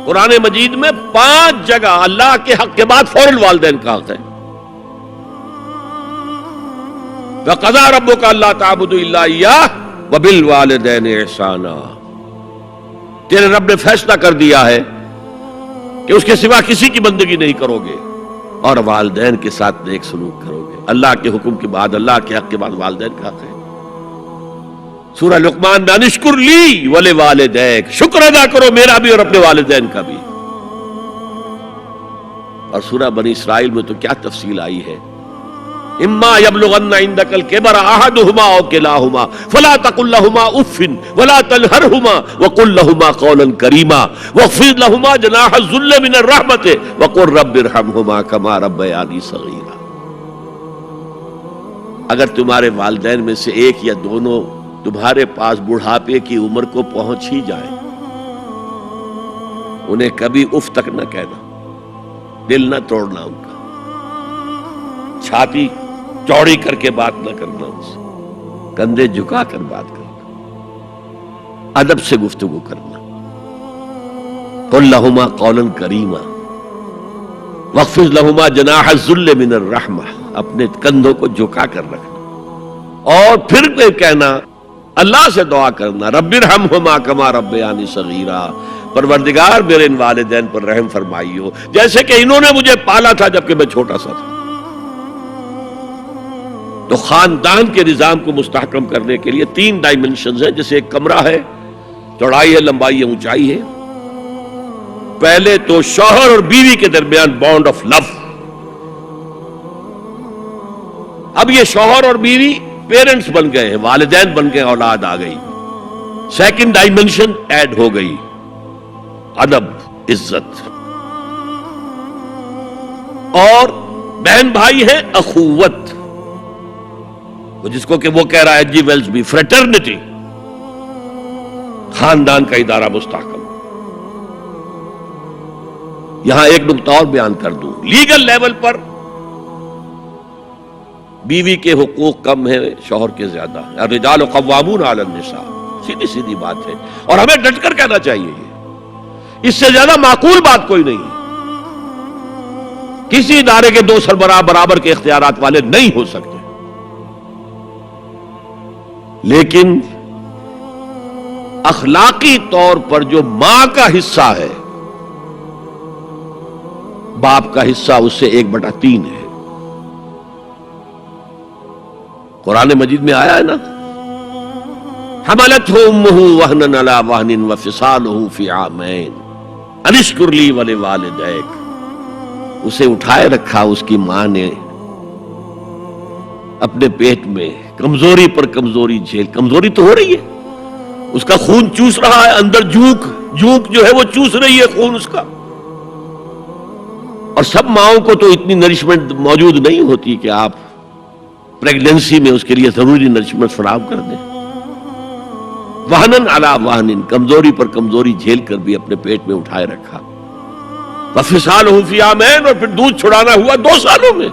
قرآن مجید میں 5 جگہ اللہ کے حق کے بعد فوراً والدین کا حق ہے. وَقَضَىٰ رَبُّكَ أَلَّا تَعْبُدُوا إِلَّا إِيَّاهُ وَبِالْوَالِدَيْنِ إِحْسَانًا. تیرے رب نے فیصلہ کر دیا ہے کہ اس کے سوا کسی کی بندگی نہیں کرو گے اور والدین کے ساتھ نیک سلوک کرو گے. اللہ کے حکم کے بعد، اللہ کے حق کے بعد والدین کا حق ہے. سورہ لقمان میں انشکر لی ولوالدیک، شکر ادا کرو میرا بھی اور اپنے والدین کا بھی. اور سورہ بنی اسرائیل میں تو کیا تفصیل آئی ہے. اما یبلغن عندک الکبر احدہما او کلاہما فلا تقل لہما اف ولا تنہرہما وقل لہما قولا کریما واخفض لہما جناح الذل من الرحمۃ وقل رب ارحمہما کما ربیانی صغیرا. اگر تمہارے والدین میں سے ایک یا دونوں تمہارے پاس بڑھاپے کی عمر کو پہنچ ہی جائیں، انہیں کبھی اف تک نہ کہنا، دل نہ توڑنا ان کا، چھاتی چوڑی کر کے بات نہ کرنا، ان سے کندھے جھکا کر بات کرنا، ادب سے گفتگو کرنا. قل لہما قولا کریما واخفض لہما جناح الذل من الرحمہ، اپنے کندھوں کو جھکا کر رکھنا. اور پھر کہنا، اللہ سے دعا کرنا، رب ارحمہما کما ربیانی صغیرا، پروردگار میرے ان والدین پر رحم فرمائیو جیسے کہ انہوں نے مجھے پالا تھا جبکہ میں چھوٹا سا تھا. تو خاندان کے نظام کو مستحکم کرنے کے لیے 3 ڈائمنشنز ہیں. جیسے ایک کمرہ ہے، چوڑائی ہے، لمبائی ہے، اونچائی ہے. پہلے تو شوہر اور بیوی کے درمیان بانڈ آف لو. اب یہ شوہر اور بیوی پیرنٹس بن گئے ہیں، والدین بن گئے، اولاد آ گئی. سیکنڈ ڈائمنشن ایڈ ہو گئی، ادب، عزت. اور بہن بھائی ہیں، اخوت، جس کو کہ وہ کہہ رہا ہے جی ویلز بھی فریٹرنٹی. خاندان کا ادارہ مستحکم. یہاں ایک نقطہ اور بیان کر دوں. لیگل لیول پر بیوی کے حقوق کم ہیں، شوہر کے زیادہ ہیں. الرجال قوامون علی النساء، سیدھی سیدھی بات ہے اور ہمیں ڈٹ کر کہنا چاہیے. یہ اس سے زیادہ معقول بات کوئی نہیں ہے. کسی ادارے کے 2 سربراہ برابر کے اختیارات والے نہیں ہو سکتے. لیکن اخلاقی طور پر جو ماں کا حصہ ہے، باپ کا حصہ اس سے 1/3 ہے. قرآن مجید میں آیا ہے نا، حملتہ امہ وہنا علی وہن وفصالہ فی عامین ان اشکر لی ولوالدیک. اسے اٹھائے رکھا اس کی ماں نے اپنے پیٹ میں، کمزوری پر کمزوری جھیل. کمزوری تو ہو رہی ہے، اس کا خون چوس رہا ہے اندر، جھونک جو ہے وہ چوس رہی ہے خون اس کا. اور سب ماؤں کو تو اتنی نرشمنٹ موجود نہیں ہوتی کہ آپ پریگننسی میں اس کے لیے ضروری نرشمنٹ فراہم کر دیں. وہنن علی وہن، کمزوری پر کمزوری جھیل کر بھی اپنے پیٹ میں اٹھائے رکھا. وفصالہ فی عامین، اور پھر دودھ چھڑانا ہوا 2 سالوں میں.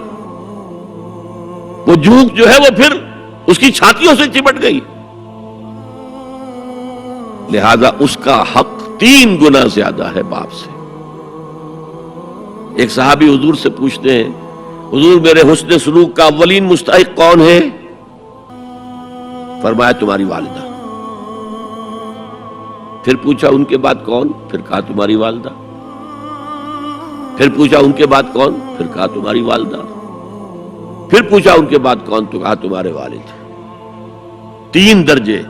وہ جھونک جو ہے وہ پھر اس کی چھاتیوں سے چمٹ گئی. لہذا اس کا حق 3 گنا زیادہ ہے باپ سے. ایک صحابی حضور سے پوچھتے ہیں، حضور میرے حسن سلوک کا اولین مستحق کون ہے؟ فرمایا تمہاری والدہ. پھر پوچھا ان کے بعد کون؟ پھر کہا تمہاری والدہ. پھر پوچھا ان کے بعد کون؟ پھر کہا تمہاری والدہ. پھر پوچھا ان کے بعد کون؟ تو کہا تمہارے والد. 3 درجے.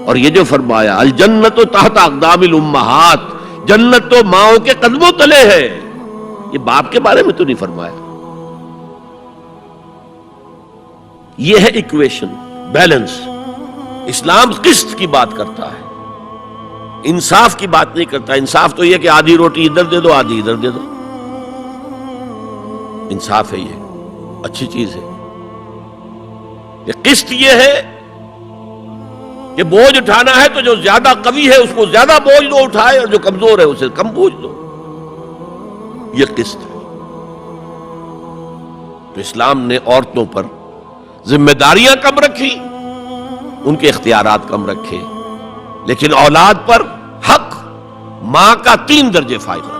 اور یہ جو فرمایا الجنت تحت اقدام الامہات، جنت تو ماؤں کے قدموں تلے ہے، یہ باپ کے بارے میں تو نہیں فرمایا. یہ ہے ایکویشن، بیلنس. اسلام قسط کی بات کرتا ہے، انصاف کی بات نہیں کرتا. انصاف تو یہ کہ آدھی روٹی ادھر دے دو آدھی ادھر دے دو. انصاف ہے، یہ اچھی چیز ہے. یہ قسط یہ ہے کہ بوجھ اٹھانا ہے تو جو زیادہ قوی ہے اس کو زیادہ بوجھ دو اٹھائے، اور جو کمزور ہے اسے کم بوجھ دو. یہ قسط ہے. تو اسلام نے عورتوں پر ذمہ داریاں کم رکھی، ان کے اختیارات کم رکھے، لیکن اولاد پر حق ماں کا 3 درجے فائقہ.